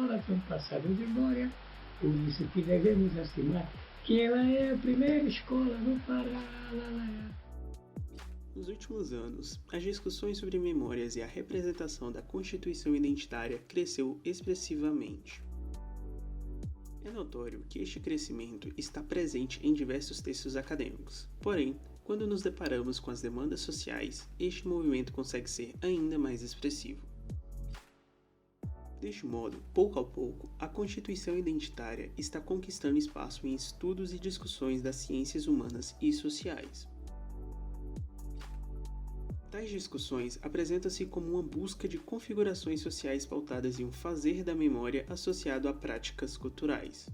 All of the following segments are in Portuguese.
escola tem um passado de glória, por isso que devemos afirmar que ela é a primeira escola do Pará. Nos últimos anos, as discussões sobre memórias e a representação da constituição identitária cresceu expressivamente. É notório que este crescimento está presente em diversos textos acadêmicos, porém, quando nos deparamos com as demandas sociais, este movimento consegue ser ainda mais expressivo. Deste modo, pouco a pouco, a constituição identitária está conquistando espaço em estudos e discussões das ciências humanas e sociais. Tais discussões apresentam-se como uma busca de configurações sociais pautadas em um fazer da memória associado a práticas culturais.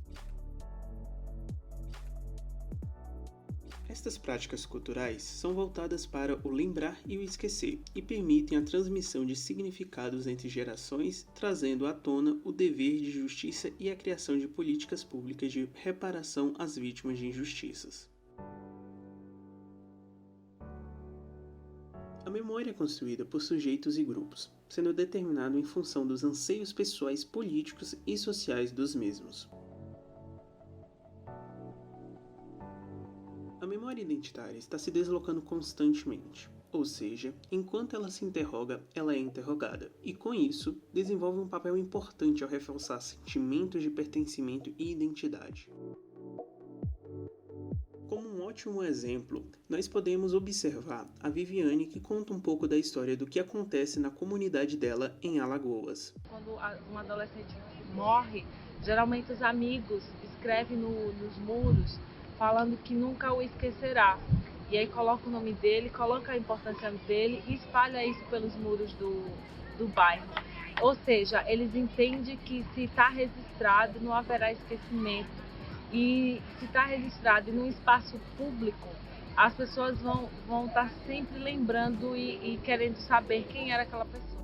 Estas práticas culturais são voltadas para o lembrar e o esquecer e permitem a transmissão de significados entre gerações, trazendo à tona o dever de justiça e a criação de políticas públicas de reparação às vítimas de injustiças. A memória é construída por sujeitos e grupos, sendo determinado em função dos anseios pessoais, políticos e sociais dos mesmos. A memória identitária está se deslocando constantemente, ou seja, enquanto ela se interroga, ela é interrogada, e com isso, desenvolve um papel importante ao reforçar sentimentos de pertencimento e identidade. Como um ótimo exemplo, nós podemos observar a Viviane, que conta um pouco da história do que acontece na comunidade dela em Alagoas. Quando uma adolescente morre, geralmente os amigos escrevem nos muros falando que nunca o esquecerá. E aí coloca o nome dele, coloca a importância dele e espalha isso pelos muros do bairro. Ou seja, eles entendem que se está registrado não haverá esquecimento. E se está registrado em um espaço público, as pessoas vão estar sempre lembrando e querendo saber quem era aquela pessoa.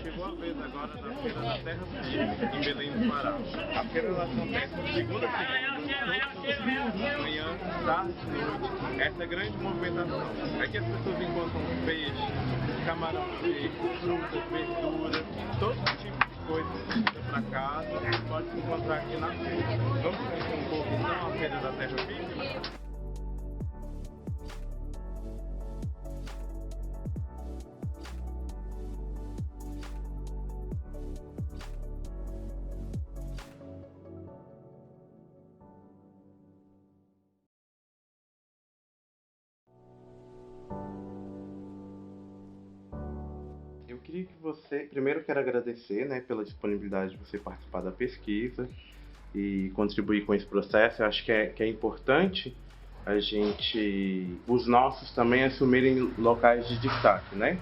Chegou a vez agora da Feira da Terra Firme, em Belém do Pará. A feira acontece de segunda a segunda, manhã, tarde e noite. Essa é a grande movimentação. Aqui as pessoas encontram peixe, camarão seco, frutas, verduras, todo tipo de coisa que precisa para casa, pode se encontrar aqui na feira. Vamos conhecer um pouco então a Feira da Terra Firme? Eu queria que você, primeiro quero agradecer, né, pela disponibilidade de você participar da pesquisa e contribuir com esse processo. Eu acho que é importante a gente, os nossos também assumirem locais de destaque, né?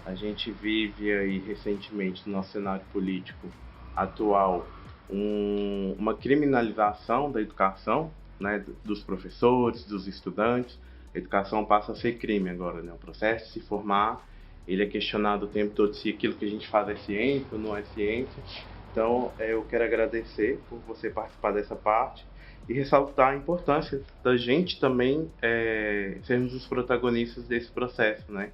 A gente vive aí recentemente no nosso cenário político atual uma criminalização da educação, né, dos professores, dos estudantes. A educação passa a ser crime agora, né? O processo de se formar, ele é questionado o tempo todo se aquilo que a gente faz é ciência ou não é ciência. Então, eu quero agradecer por você participar dessa parte e ressaltar a importância da gente também sermos os protagonistas desse processo, né?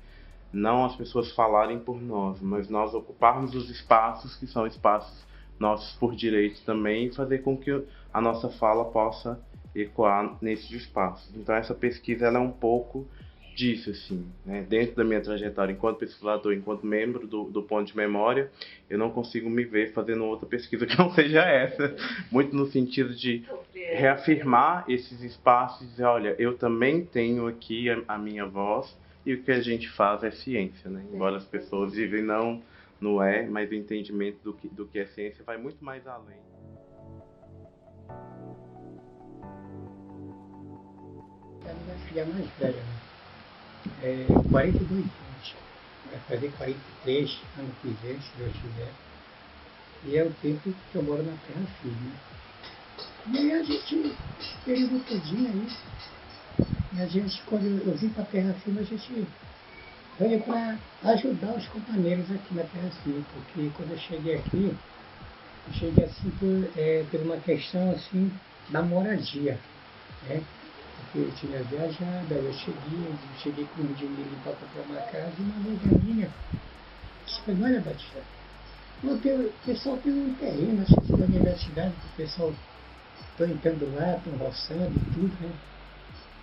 Não as pessoas falarem por nós, mas nós ocuparmos os espaços que são espaços nossos por direito também e fazer com que a nossa fala possa ecoar nesses espaços. Então, essa pesquisa ela é um pouco disso, assim, né? Dentro da minha trajetória enquanto pesquisador, enquanto membro do Ponto de Memória, eu não consigo me ver fazendo outra pesquisa que não seja essa, muito no sentido de reafirmar esses espaços e dizer, olha, eu também tenho aqui a minha voz e o que a gente faz é ciência, né? Embora as pessoas vivem não é, mas o entendimento do que é ciência vai muito mais além. A minha filha mais velha, né? 42 anos, vai fazer 43 ano que vem, se Deus quiser. E é o tempo que eu moro na Terra Firme. E aí a gente, esse período todinho aí, e a gente, quando eu vim para a Terra Firme, a gente veio para ajudar os companheiros aqui na Terra Firme, porque quando eu cheguei aqui, assim por uma questão assim da moradia, né? porque eu tinha viajado, aí eu cheguei com um dinheiro para comprar uma casa e uma amiga minha disse para mim, olha, Batista, o pessoal tem um terreno, acho que da universidade, o pessoal está entrando lá, estão roçando e tudo, né?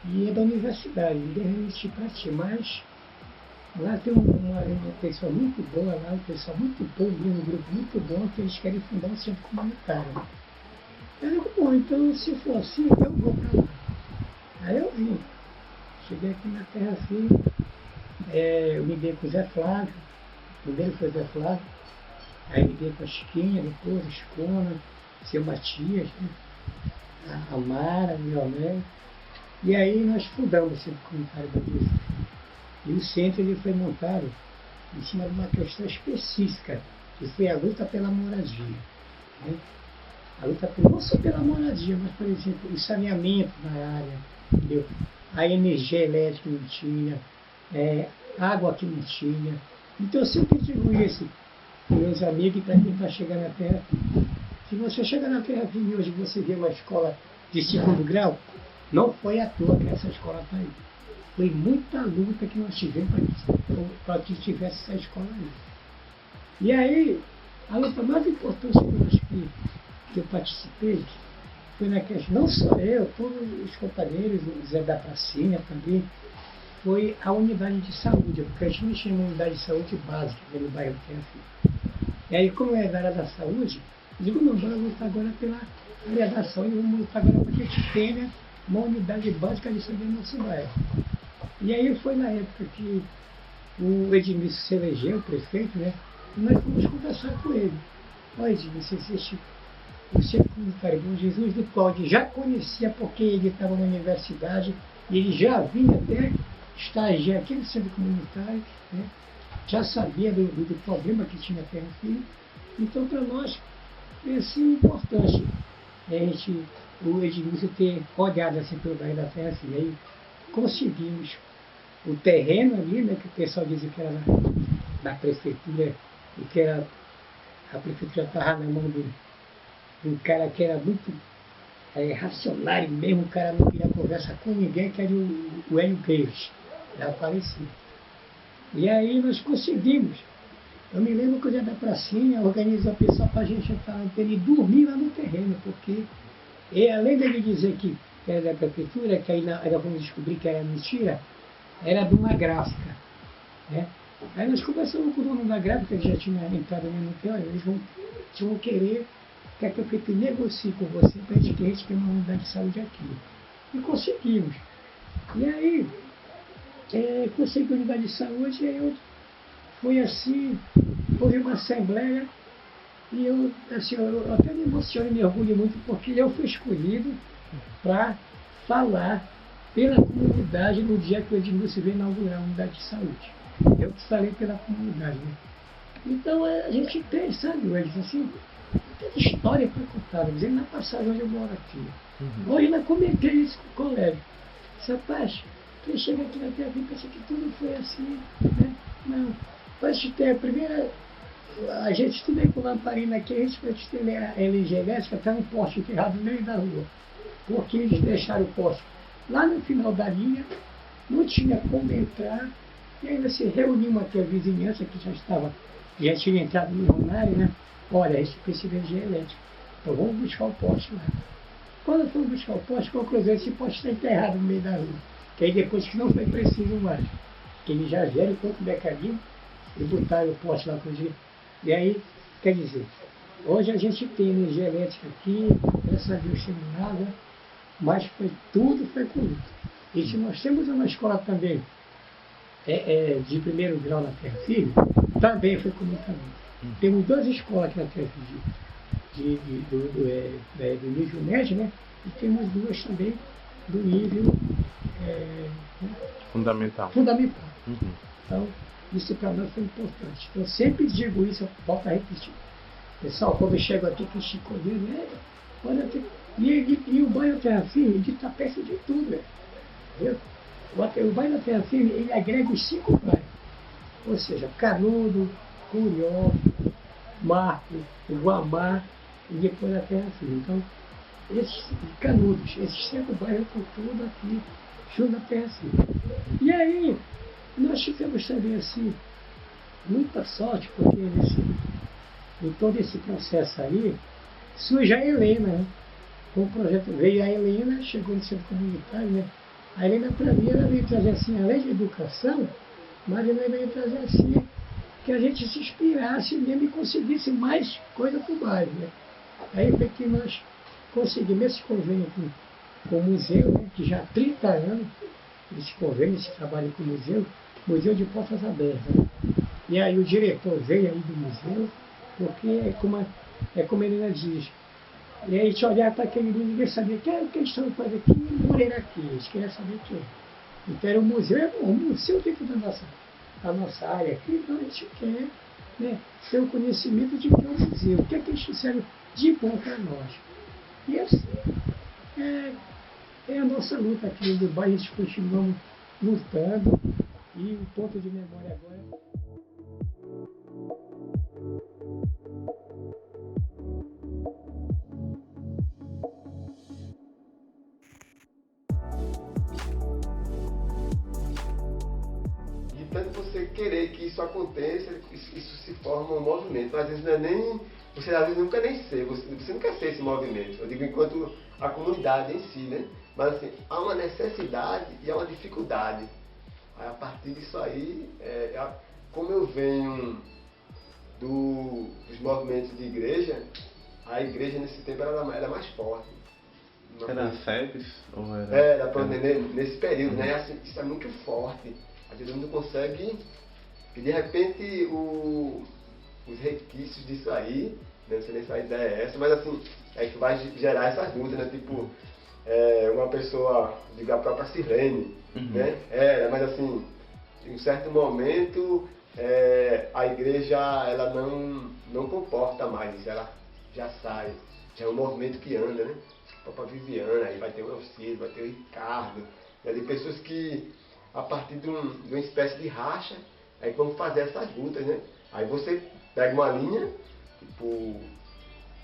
E é da universidade, e deve investir para ti, mas lá tem uma pessoa muito boa, lá, um pessoal muito bom, um grupo muito bom, que eles querem fundar um centro comunitário. Eu digo, bom, então se for assim, eu vou para lá. Aí eu vim, cheguei aqui na Terra Firme, eu me dei com o Zé Flávio, primeiro foi o Zé Flávio, aí me dei com a Chiquinha, depois a Escona, o seu Matias, né? A Mara, meu amigo. E aí nós fundamos o Centro Comunitário da Vila. E o centro ele foi montado em cima de uma questão específica, que foi a luta pela moradia. Né? A luta não só pela moradia, mas, por exemplo, o saneamento na área, entendeu? A energia elétrica não tinha, água que não tinha. Então eu sempre digo isso para meus amigos e para quem está chegando na Terra. Se você chegar na Terra Firme hoje e você vê uma escola de segundo grau, não foi à toa que essa escola está aí. Foi muita luta que nós tivemos para que tivesse essa escola aí. E aí, a luta mais importante que eu participei foi na questão, não só eu, todos os companheiros, o Zé da Pracinha também, foi a unidade de saúde, porque a gente não tinha uma unidade de saúde básica no bairro que é assim. E aí, como é da área da saúde, eu digo, não, vamos lutar agora pela área da saúde, vamos lutar agora para que a gente tenha uma unidade básica de saúde no nosso bairro. E aí foi na época que o Edmilson se elegeu, o prefeito, né? E nós fomos conversar com ele. Olha, Edmilson, existe o Centro Comunitário Bom Jesus do qual ele já conhecia porque ele estava na universidade e ele já vinha até estagiar aqui no Centro Comunitário, né? Já sabia do problema que tinha a Terra Firme. Então, para nós, é assim importante o Edmilson ter olhado assim pelo bairro da Terra Firme. Aí conseguimos o terreno ali, né, que o pessoal dizia que era da prefeitura, e que era, a prefeitura estava na mão de um cara que era muito racionário mesmo, o cara não queria conversa com ninguém, que era o Hélio Gueiros, era falecido. E aí nós conseguimos. Eu me lembro que o Zé da Pracinha organizou a pessoa para a gente entrar no terreno e dormir lá no terreno, porque além dele dizer que era da prefeitura, que aí vamos descobrir que era mentira, era de uma gráfica. Né? Aí nós conversamos com o dono da gráfica, que já tinha entrado no terreno, eles vão querer que a prefeitura negocie com você para a gente ter uma unidade de saúde aqui. E conseguimos. E aí, consegui a unidade de saúde, e aí eu fui assim, houve uma assembleia, e eu até me emociono e me orgulho muito, porque eu fui escolhido para falar pela comunidade no dia que o Edmilson veio inaugurar a unidade de saúde. Eu que falei pela comunidade. Né? Então a gente tem, sabe, Edson, assim, tem história para contar. Dizendo, na passagem onde eu moro aqui. Hoje eu comentei isso com o colega. Rapaz, quem chega aqui na Terra pensa que tudo foi assim. Né? Não. Para ter a primeira. A gente estudei com lamparina aqui, a gente foi ter a energia elétrica, está um poste enterrado no meio da rua. Porque eles deixaram o poste lá no final da linha, não tinha como entrar, e ainda se reuniu aqui a vizinhança que já tinha entrado no jornal, né? Olha, a gente precisa de energia elétrica, então vamos buscar o poste lá. Quando fomos buscar o poste, conclusão, esse poste está enterrado no meio da rua, que aí depois que não foi preciso mais, que eles já vieram com o mecanismo e botaram o poste lá com o dia. E aí, quer dizer, hoje a gente tem energia elétrica aqui, graças a Deus temos nada, mas tudo foi com luta. E se nós temos uma escola também de primeiro grau na Terra Firme, também foi com luta. Temos 2 escolas aqui na Terra Firme, do nível médio, né? E temos 2 também do nível fundamental. Então, isso para nós foi importante. Então, eu sempre digo isso, eu volto a repetir. Pessoal, quando eu chego aqui, que Chico e o bairro Terra Firme, ele está perto de tudo. O bairro da Terra Firme, ele agrega os 5 bairros. Ou seja, Canudo, Curió, Marco, Guamá e depois a Terra Firme. Então, esses Canudos, esses 5 bairros por tudo aqui, junto à PSI. E aí, nós tivemos também assim, muita sorte, porque em todo esse processo aí, surge a Helena, né? Com o projeto veio a Helena, chegou no centro comunitário, né? A Helena, para mim, ela veio trazer assim, além de educação, mas ela veio trazer assim, que a gente se inspirasse mesmo e conseguisse mais coisa para o bairro, né? Aí foi que nós conseguimos esse convênio com o museu, né? Que já há 30 anos, esse convênio, esse trabalho com o museu de portas abertas, né? E aí o diretor veio aí do museu, porque é como a Helena diz, e aí a gente olhava para aquele livro e ninguém sabia o que eles estão fazendo aqui, Moreira aqui, eles queriam saber o que é. Então era o museu dentro da nossa área aqui, então a gente quer, né, ter o conhecimento de que é o museu, o que é que eles fizeram de bom para nós. E assim, é a nossa luta aqui do bairro, a gente continuamos lutando, e o ponto de memória agora tanto você querer que isso aconteça, isso se forma um movimento. Mas às vezes não é nem. Você às vezes nunca nem ser, você não quer ser esse movimento. Eu digo enquanto a comunidade em si, né? Mas assim, há uma necessidade e há uma dificuldade. Aí, a partir disso aí, como eu venho dos movimentos de igreja, a igreja nesse tempo era mais forte. Era SEBS? Ou era... Era nesse período, né? Assim, isso é muito forte. A gente não consegue, e de repente os requisitos disso aí, né, não sei nem se a ideia é essa, mas assim, é que vai gerar essas dúvidas, né? Tipo, uma pessoa, digo, a própria Sirlene, né? Mas assim, em um certo momento, a igreja, ela não comporta mais isso, ela já sai, já é um movimento que anda, né? A própria Viviana, aí vai ter o Elcido, vai ter o Ricardo, né? De pessoas que, a partir de uma espécie de racha, aí vamos fazer essas lutas, né? Aí você pega uma linha, tipo,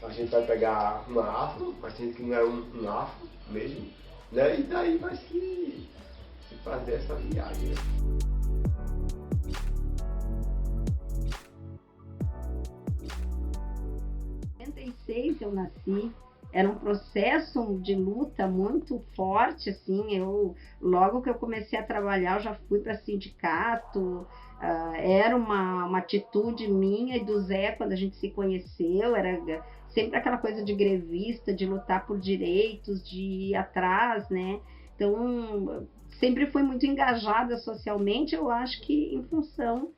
a gente vai pegar uma afro, mas tem gente que não é um afro mesmo, né? E daí vai se fazer essa viagem, né? Em 1986 eu nasci. Era um processo de luta muito forte, assim, logo que eu comecei a trabalhar, eu já fui para sindicato, era uma atitude minha e do Zé, quando a gente se conheceu, era sempre aquela coisa de grevista, de lutar por direitos, de ir atrás, né? Então, sempre fui muito engajada socialmente, eu acho que em função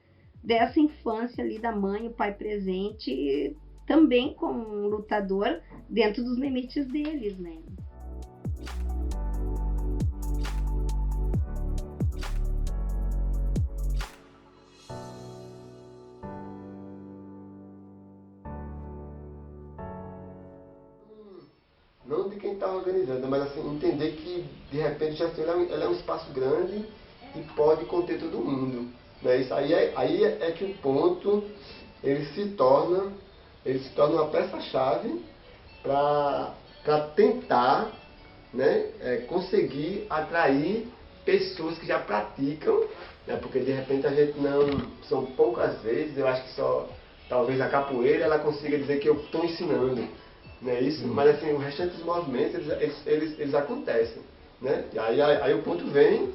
dessa infância ali da mãe, o pai presente, também como um lutador dentro dos limites deles, né? Não de quem está organizando, mas assim, entender que de repente já ela é um espaço grande e pode conter todo mundo, né? Isso aí é que o ponto ele se torna uma peça-chave para tentar, né, conseguir atrair pessoas que já praticam, né, porque de repente a gente são poucas vezes, eu acho que só talvez a capoeira ela consiga dizer que eu estou ensinando, né, isso, mas assim, o restante dos movimentos eles acontecem, né, e aí o ponto vem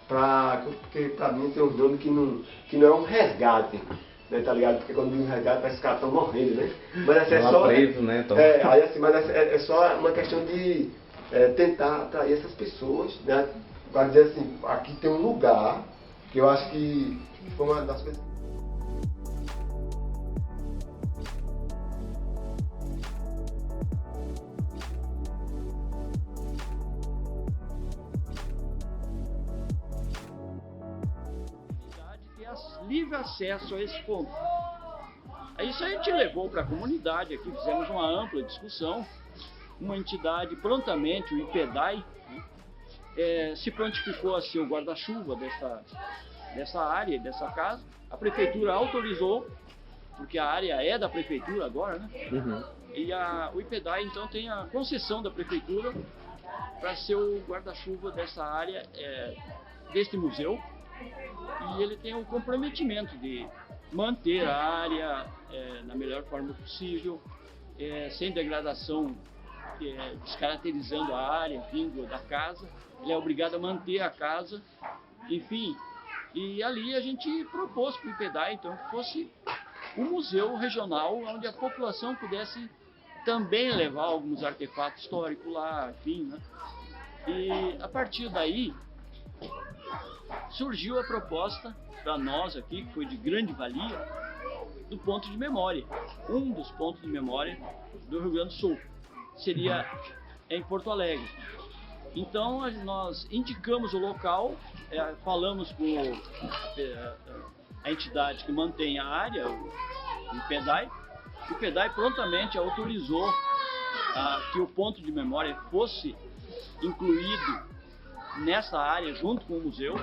porque para mim tem um nome que não é um resgate, né, tá ligado? Porque quando diz um resgate parece que os caras estão morrendo, né? Mas assim, é só preso, né? aí assim, mas é só uma questão de tentar atrair essas pessoas, né? Para dizer assim, aqui tem um lugar que eu acho que foi uma das coisas. Livre acesso a esse ponto. Aí isso a gente levou para a comunidade aqui, fizemos uma ampla discussão, uma entidade prontamente, o IPEDAI, né, se prontificou a ser o guarda-chuva dessa área, dessa casa. A prefeitura autorizou, porque a área é da prefeitura agora, né? E o IPEDAI, então, tem a concessão da prefeitura para ser o guarda-chuva dessa área, deste museu. E ele tem o comprometimento de manter a área na melhor forma possível, sem degradação, descaracterizando a área, enfim, da casa. Ele é obrigado a manter a casa, enfim. E ali a gente propôs para o IPEDAI, então, que fosse um museu regional onde a população pudesse também levar alguns artefatos históricos lá, enfim, né? E a partir daí surgiu a proposta para nós aqui, que foi de grande valia, do ponto de memória. Um dos pontos de memória do Rio Grande do Sul seria em Porto Alegre. Então nós indicamos o local, falamos com a entidade que mantém a área, o IPEDAI. O IPEDAI prontamente autorizou que o ponto de memória fosse incluído nessa área junto com o museu,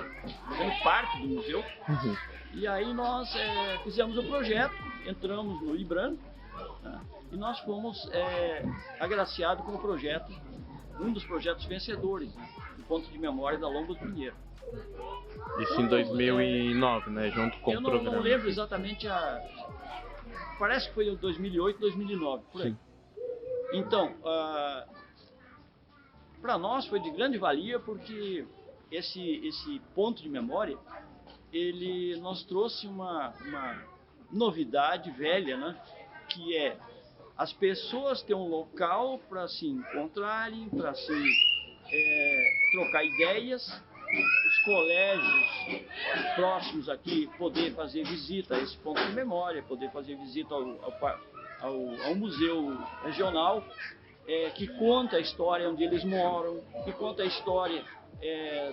fazendo parte do museu. Uhum. E aí nós fizemos o projeto, entramos no IBRAM, né, e nós fomos agraciados com o projeto, um dos projetos vencedores, né, do ponto de memória da Lomba do Pinheiro. Isso em 2009, né, junto com o programa. Eu não lembro exatamente parece que foi em 2008, 2009, por aí. Sim. Então, para nós foi de grande valia porque esse ponto de memória, ele nos trouxe uma novidade velha, né? Que é as pessoas terem um local para se encontrarem, para se trocar ideias, os colégios próximos aqui poder fazer visita a esse ponto de memória, poder fazer visita ao museu regional, que conta a história onde eles moram, que conta a história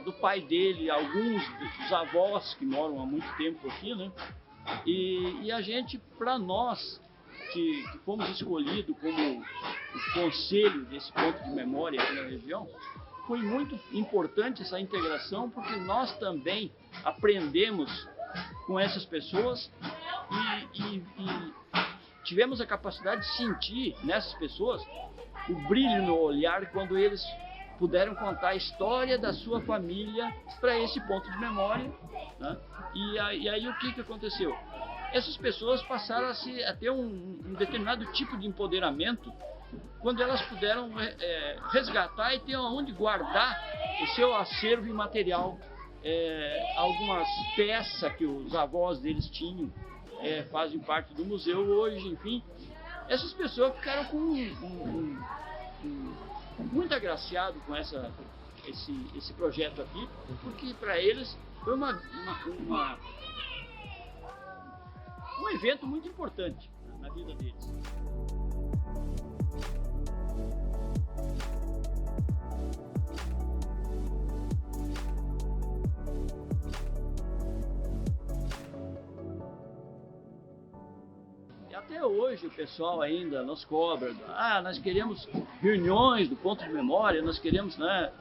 do pai dele, alguns dos avós que moram há muito tempo aqui, né? E a gente, para nós, que fomos escolhidos como o conselho desse ponto de memória aqui na região, foi muito importante essa integração, porque nós também aprendemos com essas pessoas e tivemos a capacidade de sentir nessas pessoas o brilho no olhar quando eles puderam contar a história da sua família para esse ponto de memória, né? E aí o que aconteceu? Essas pessoas passaram a ter um determinado tipo de empoderamento quando elas puderam resgatar e ter onde guardar o seu acervo imaterial, algumas peças que os avós deles tinham, fazem parte do museu hoje, enfim. Essas pessoas ficaram muito agraciados com esse projeto aqui, porque para eles foi um evento muito importante na vida deles. Até hoje o pessoal ainda nos cobra, nós queremos reuniões do ponto de memória, nós queremos, né,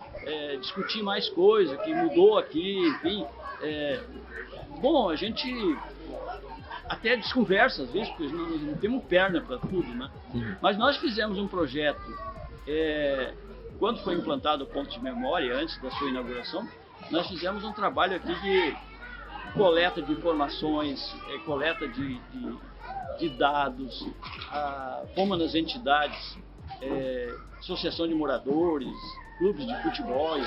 discutir mais coisas, que mudou aqui, enfim. Bom, a gente até desconversa às vezes, porque nós não temos perna para tudo, né? Mas nós fizemos um projeto, quando foi implantado o ponto de memória, antes da sua inauguração, nós fizemos um trabalho aqui de coleta de informações, coleta de dados, fomos nas entidades, associação de moradores, clubes de futebol,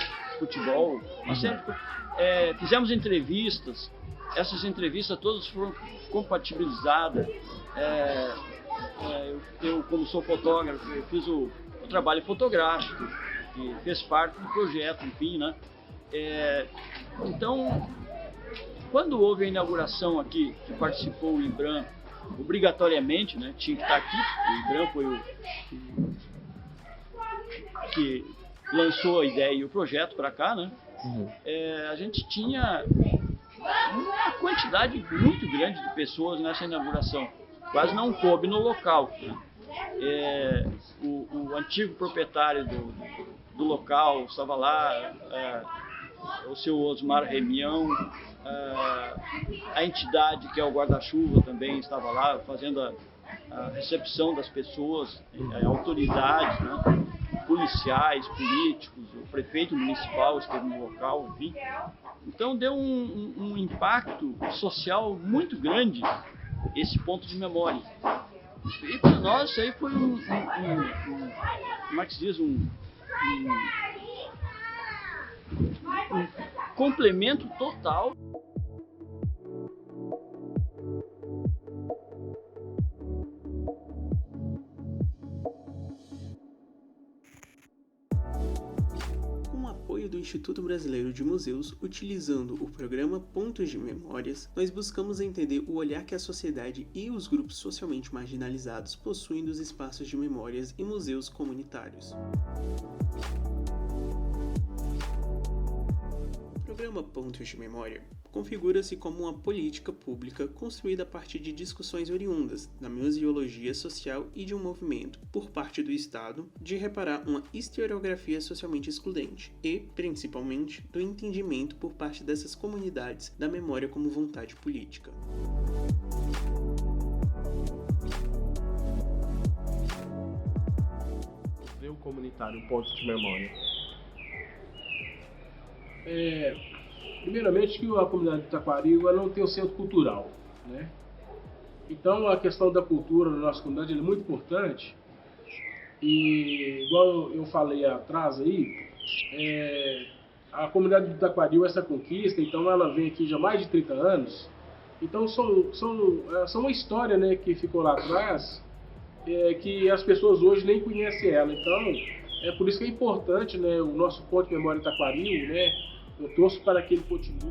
uma série de, fizemos entrevistas, essas entrevistas todas foram compatibilizadas, eu como sou fotógrafo, eu fiz o trabalho fotográfico, que fez parte do projeto, enfim, né? Então, quando houve a inauguração aqui, que participou o IBRAM, obrigatoriamente, né, tinha que estar aqui, o IBRAM foi o que lançou a ideia e o projeto para cá, né? A gente tinha uma quantidade muito grande de pessoas nessa inauguração, quase não coube no local, né? O antigo proprietário do local estava lá, o seu Osmar Remião, a entidade que é o guarda-chuva também estava lá fazendo a recepção das pessoas, autoridades, né? Policiais, políticos, o prefeito municipal esteve no local, enfim. Então deu um impacto social muito grande esse ponto de memória. E para nós isso aí foi como é que se diz, um complemento total. Com o apoio do Instituto Brasileiro de Museus, utilizando o programa Pontos de Memórias, nós buscamos entender o olhar que a sociedade e os grupos socialmente marginalizados possuem dos espaços de memórias e museus comunitários. O programa Pontos de Memória configura-se como uma política pública construída a partir de discussões oriundas da museologia social e de um movimento, por parte do Estado, de reparar uma historiografia socialmente excludente e, principalmente, do entendimento por parte dessas comunidades da memória como vontade política. Museu Comunitário Pontos de Memória. Primeiramente que a comunidade de Taquari não tem um centro cultural, né? Então a questão da cultura na nossa comunidade é muito importante e, igual eu falei atrás aí, a comunidade de Taquari, essa conquista, então ela vem aqui já há mais de 30 anos, então são uma história, né, que ficou lá atrás, que as pessoas hoje nem conhecem ela. Então é por isso que é importante, né, o nosso ponto de memória Taquari, né? Eu torço para que ele continue.